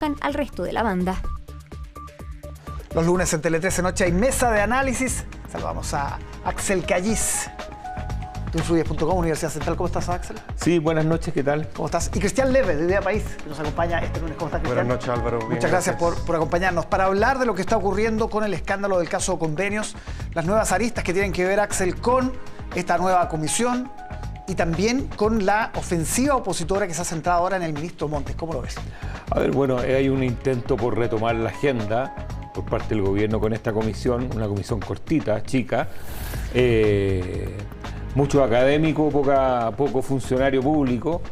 al resto de la banda. Los lunes en Tele 13 Noche hay mesa de análisis. Saludamos a Axel Callis, de Influyes.com, Universidad Central. ¿Cómo estás, Axel? Sí, buenas noches, ¿qué tal? ¿Cómo estás? Y Cristian Leve, de Idea País, que nos acompaña este lunes. ¿Cómo estás, Cristian? Buenas noches, Álvaro. Bien, Muchas gracias por acompañarnos. Para hablar de lo que está ocurriendo con el escándalo del caso Convenios, las nuevas aristas que tienen que ver, Axel, con esta nueva comisión y también con la ofensiva opositora que se ha centrado ahora en el ministro Montes. ¿Cómo lo ves? A ver, bueno, hay un intento por retomar la agenda por parte del gobierno con esta comisión, una comisión cortita, chica, mucho académico, poco funcionario público.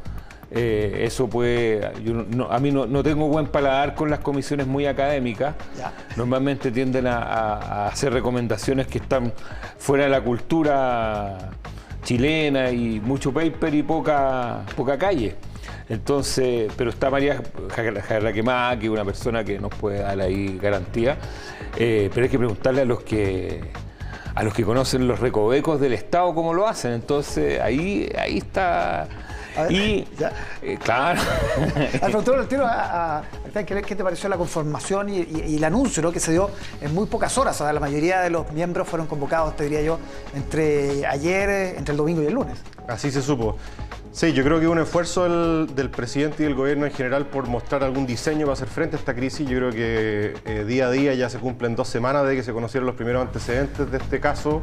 Eso puede, a mí no tengo buen paladar con las comisiones muy académicas. Ya. Normalmente tienden a hacer recomendaciones que están fuera de la cultura chilena y mucho paper y poca calle. Entonces, pero está María Jarraquemada, una persona que nos puede dar ahí garantía, pero hay que preguntarle a los que conocen los recovecos del Estado cómo lo hacen. Entonces, ahí está. Ver, y claro. Al frontero del tiro, ¿qué te pareció la conformación y el anuncio, ¿no?, que se dio en muy pocas horas? O sea, la mayoría de los miembros fueron convocados, te diría yo, entre el domingo y el lunes. Así se supo. Sí, yo creo que un esfuerzo del presidente y del gobierno en general por mostrar algún diseño para hacer frente a esta crisis. Yo creo que día a día ya se cumplen 2 semanas de que se conocieron los primeros antecedentes de este caso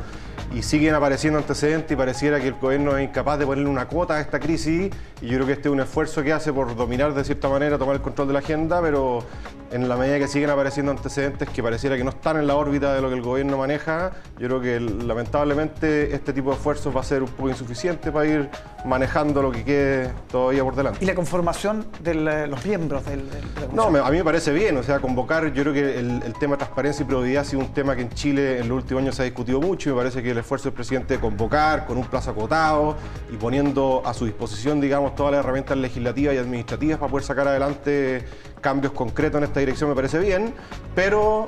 y siguen apareciendo antecedentes y pareciera que el gobierno es incapaz de ponerle una cuota a esta crisis, y yo creo que este es un esfuerzo que hace por dominar de cierta manera, tomar el control de la agenda, pero en la medida que siguen apareciendo antecedentes que pareciera que no están en la órbita de lo que el gobierno maneja, yo creo que lamentablemente este tipo de esfuerzos va a ser un poco insuficiente para ir manejando lo que quede todavía por delante. ¿Y la conformación de los miembros de la comisión? No, a mí me parece bien, o sea, convocar, yo creo que el tema de transparencia y probidad ha sido un tema que en Chile en los últimos años se ha discutido mucho, y me parece que el esfuerzo del presidente de convocar con un plazo acotado y poniendo a su disposición, digamos, todas las herramientas legislativas y administrativas para poder sacar adelante cambios concretos en esta dirección me parece bien, pero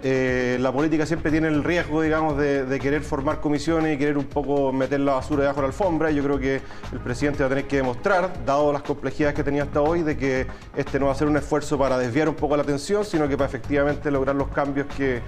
la política siempre tiene el riesgo, digamos, de querer formar comisiones y querer un poco meter la basura debajo de la alfombra. Y yo creo que el presidente va a tener que demostrar, dado las complejidades que tenía hasta hoy, de que este no va a ser un esfuerzo para desviar un poco la atención, sino que para efectivamente lograr los cambios que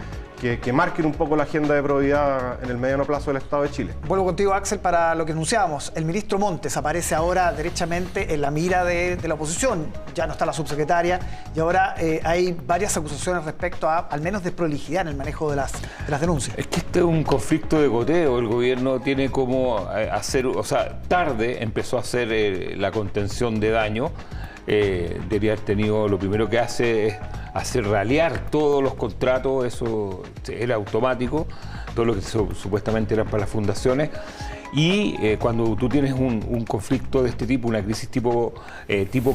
marquen un poco la agenda de probidad en el mediano plazo del Estado de Chile. Vuelvo contigo, Axel, para lo que anunciábamos. El ministro Montes aparece ahora derechamente en la mira de la oposición. Ya no está la subsecretaria y ahora hay varias acusaciones respecto a, al menos, desprolijidad en el manejo de las denuncias. Es que este es un conflicto de goteo. El gobierno tiene como hacer, o sea, tarde empezó a hacer la contención de daño. Debería haber tenido, lo primero que hace es hacer ralear todos los contratos, eso era automático, todo lo que supuestamente eran para las fundaciones. Y cuando tú tienes un conflicto de este tipo, una crisis tipo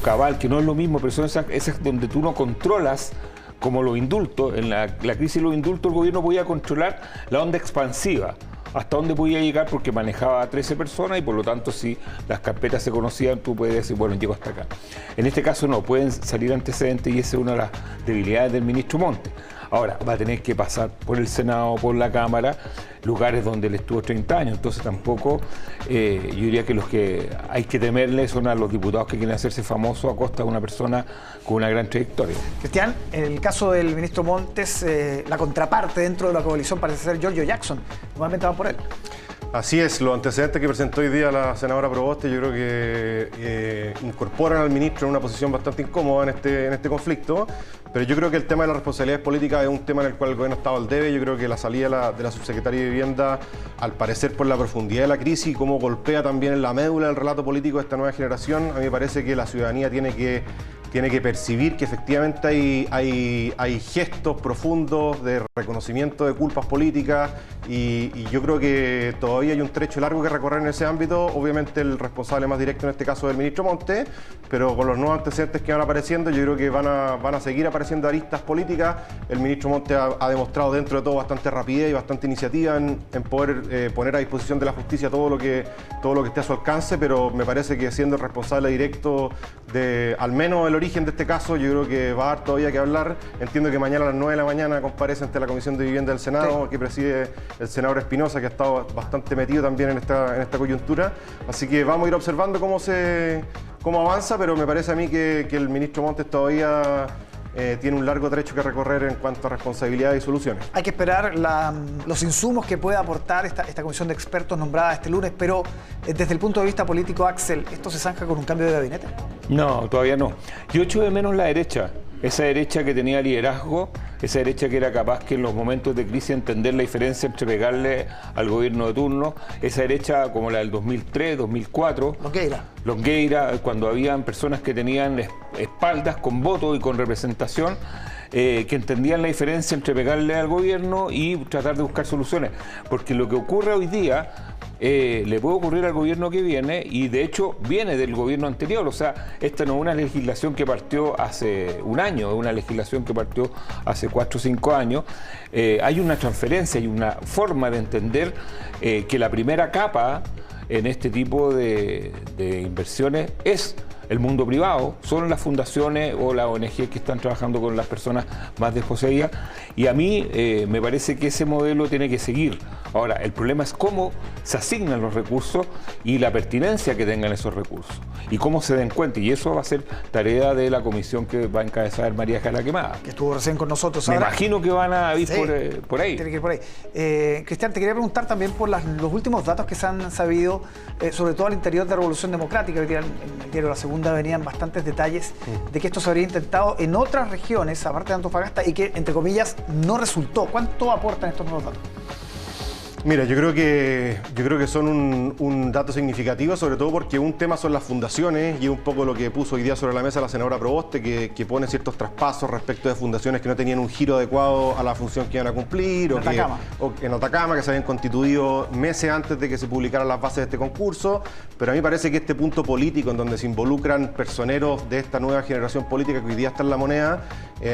Cabal, que no es lo mismo, pero son esas donde tú no controlas, como los indultos. En la crisis de los indultos el gobierno podía controlar la onda expansiva, hasta dónde podía llegar, porque manejaba a 13 personas y por lo tanto si las carpetas se conocían tú puedes decir, bueno, llego hasta acá. En este caso no, pueden salir antecedentes y esa es una de las debilidades del ministro Montes. Ahora, va a tener que pasar por el Senado, por la Cámara, lugares donde él estuvo 30 años, entonces tampoco, yo diría que los que hay que temerle son a los diputados que quieren hacerse famosos a costa de una persona con una gran trayectoria. Cristian, en el caso del ministro Montes, la contraparte dentro de la coalición parece ser Giorgio Jackson. Normalmente van por él. Así es, los antecedentes que presentó hoy día la senadora Proboste yo creo que incorporan al ministro en una posición bastante incómoda en este conflicto, pero yo creo que el tema de las responsabilidades políticas es un tema en el cual el gobierno ha estado al debe. Yo creo que la salida de la subsecretaria de Vivienda, al parecer por la profundidad de la crisis y cómo golpea también en la médula del relato político de esta nueva generación, a mí me parece que la ciudadanía tiene que percibir que efectivamente hay gestos profundos de reconocimiento de culpas políticas y yo creo que todavía hay un trecho largo que recorrer en ese ámbito. Obviamente el responsable más directo en este caso es el ministro Montes, pero con los nuevos antecedentes que van apareciendo yo creo que van a seguir apareciendo aristas políticas. El ministro Montes ha demostrado dentro de todo bastante rapidez y bastante iniciativa en poder poner a disposición de la justicia todo lo que esté a su alcance, pero me parece que siendo el responsable directo de al menos el origen de este caso, yo creo que va a dar todavía que hablar. Entiendo que mañana a las 9 de la mañana comparece ante la Comisión de Vivienda del Senado, sí, que preside el senador Espinosa, que ha estado bastante metido también en esta coyuntura. Así que vamos a ir observando cómo avanza, pero me parece a mí que el ministro Montes todavía tiene un largo trecho que recorrer en cuanto a responsabilidades y soluciones. Hay que esperar los insumos que pueda aportar esta comisión de expertos nombrada este lunes, pero desde el punto de vista político, Axel, ¿esto se zanja con un cambio de gabinete? No, todavía no. Yo echo de menos la derecha. Esa derecha que tenía liderazgo, esa derecha que era capaz que en los momentos de crisis entender la diferencia entre pegarle al gobierno de turno, esa derecha como la del 2003, 2004, Longueira, cuando habían personas que tenían espaldas con voto y con representación, que entendían la diferencia entre pegarle al gobierno y tratar de buscar soluciones. Porque lo que ocurre hoy día le puede ocurrir al gobierno que viene, y de hecho viene del gobierno anterior. O sea, esta no es una legislación que partió hace un año, es una legislación que partió hace 4 o 5 años. Hay una transferencia, hay una forma de entender que la primera capa en este tipo de inversiones es el mundo privado, son las fundaciones o las ONG que están trabajando con las personas más desposeídas, y a mí me parece que ese modelo tiene que seguir. Ahora, el problema es cómo se asignan los recursos y la pertinencia que tengan esos recursos y cómo se den cuenta, y eso va a ser tarea de la comisión que va a encabezar María Jala Quemada, que estuvo recién con nosotros. Me imagino que van a ir por ahí. Tiene que ir por ahí. Cristian, te quería preguntar también por los últimos datos que se han sabido, sobre todo al interior de Revolución Democrática. Hoy día en el diario La Segunda venían bastantes detalles de que esto se habría intentado en otras regiones, aparte de Antofagasta, y que, entre comillas, no resultó. ¿Cuánto aportan estos nuevos datos? Mira, yo creo que son un dato significativo, sobre todo porque un tema son las fundaciones, y es un poco lo que puso hoy día sobre la mesa la senadora Proboste, que pone ciertos traspasos respecto de fundaciones que no tenían un giro adecuado a la función que iban a cumplir, o en Atacama, que se habían constituido meses antes de que se publicaran las bases de este concurso. Pero a mí me parece que este punto político, en donde se involucran personeros de esta nueva generación política que hoy día está en la moneda,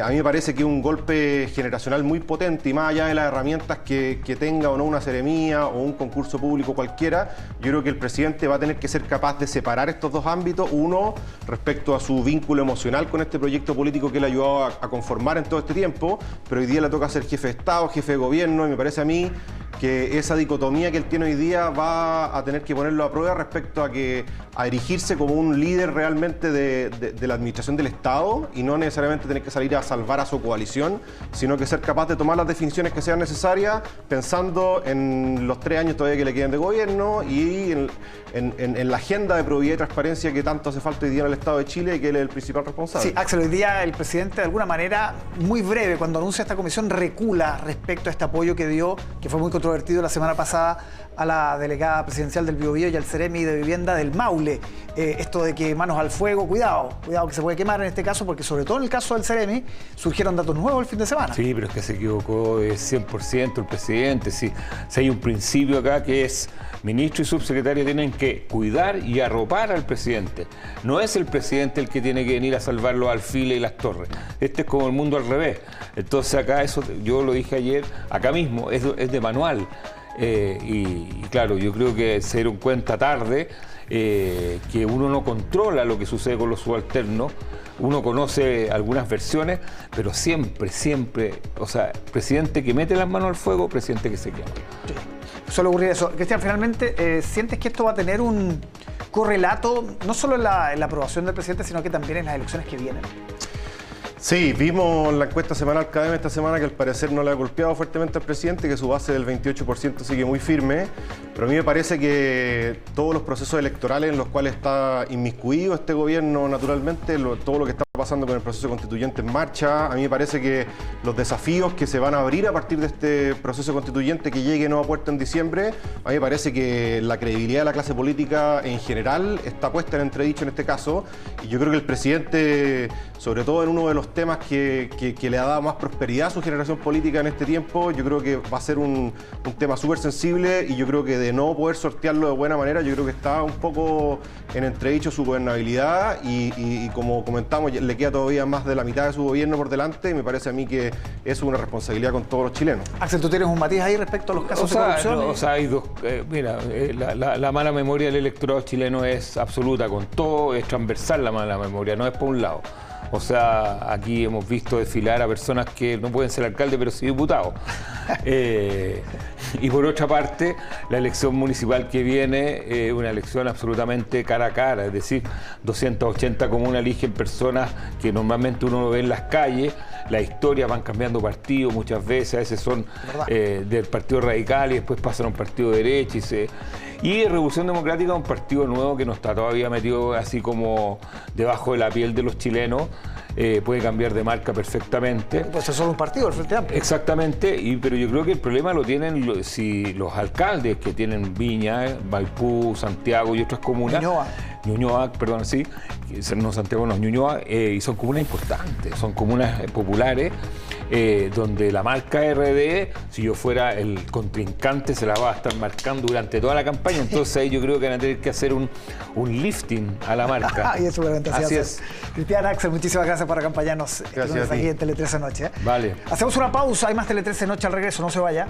a mí me parece que es un golpe generacional muy potente, y más allá de las herramientas que tenga o no una seremía o un concurso público cualquiera, yo creo que el presidente va a tener que ser capaz de separar estos dos ámbitos. Uno, respecto a su vínculo emocional con este proyecto político que le ha ayudado a conformar en todo este tiempo, pero hoy día le toca ser jefe de Estado, jefe de gobierno, y me parece a mí que esa dicotomía que él tiene hoy día va a tener que ponerlo a prueba respecto a erigirse como un líder realmente de la administración del Estado, y no necesariamente tener que salir a salvar a su coalición, sino que ser capaz de tomar las definiciones que sean necesarias, pensando en los 3 años todavía que le quedan de gobierno y en la agenda de probidad y transparencia que tanto hace falta hoy día en el Estado de Chile, y que él es el principal responsable. Sí, Axel, hoy día el presidente, de alguna manera, muy breve, cuando anuncia esta comisión, recula respecto a este apoyo que dio, que fue muy controvertido la semana pasada, a la delegada presidencial del Biobío y al Ceremi de Vivienda del Maule. Esto de que manos al fuego, cuidado que se puede quemar en este caso, porque sobre todo en el caso del Ceremi surgieron datos nuevos el fin de semana. Sí, pero es que se equivocó 100% el presidente. Si hay un principio acá que es: ministro y subsecretario tienen que cuidar y arropar al presidente. No es el presidente el que tiene que venir a salvar los alfiles y las torres. Este es como el mundo al revés. Entonces acá, eso yo lo dije ayer, acá mismo, es de manual. Y claro, yo creo que se dieron cuenta tarde que uno no controla lo que sucede con los subalternos. Uno conoce algunas versiones, pero siempre, o sea, presidente que mete las manos al fuego, presidente que se quema. Sí. Suele ocurrir eso. Cristian, finalmente, ¿sientes que esto va a tener un correlato no solo en la aprobación del presidente, sino que también en las elecciones que vienen? Sí, vimos la encuesta semanal CADEM esta semana, que al parecer no le ha golpeado fuertemente al presidente, que su base del 28% sigue muy firme, pero a mí me parece que todos los procesos electorales en los cuales está inmiscuido este gobierno, naturalmente, todo lo que está pasando con el proceso constituyente en marcha, a mí me parece que los desafíos que se van a abrir a partir de este proceso constituyente que llegue no a puerto en diciembre, a mí me parece que la credibilidad de la clase política en general está puesta en entredicho en este caso, y yo creo que el presidente, sobre todo en uno de los temas que le ha dado más prosperidad a su generación política en este tiempo, yo creo que va a ser un tema súper sensible, y yo creo que de no poder sortearlo de buena manera, yo creo que está un poco en entredicho su gobernabilidad, y como comentamos, le queda todavía más de la mitad de su gobierno por delante, y me parece a mí que es una responsabilidad con todos los chilenos. Axel, ¿tú tienes un matiz ahí respecto a los casos de corrupción? No, o sea, hay dos. Mira, la mala memoria del electorado chileno es absoluta, con todo, es transversal la mala memoria, no es por un lado. O sea, aquí hemos visto desfilar a personas que no pueden ser alcalde, pero sí diputados. Y por otra parte, la elección municipal que viene es una elección absolutamente cara a cara, es decir, 280 comunas eligen personas que normalmente uno lo ve en las calles, las historias van cambiando partido muchas veces, a veces son del Partido Radical y después pasan a un partido de derecha y Revolución Democrática es un partido nuevo que no está todavía metido así como debajo de la piel de los chilenos. Puede cambiar de marca perfectamente. Puede ser solo un partido, el Frente Amplio. Exactamente, pero yo creo que el problema lo tienen si los alcaldes que tienen Viña, Maipú, Santiago y otras comunas. Ñuñoa, perdón, sí, no Santiago, no, Ñuñoa, y son comunas importantes, son comunas populares, donde la marca RD, si yo fuera el contrincante, se la va a estar marcando durante toda la campaña, entonces ahí yo creo que van a tener que hacer un lifting a la marca. Y eso así es. Cristian, Axel, muchísimas gracias por acompañarnos aquí en Tele 13 Noche. Vale. Hacemos una pausa, hay más Tele 13 Noche al regreso, no se vaya.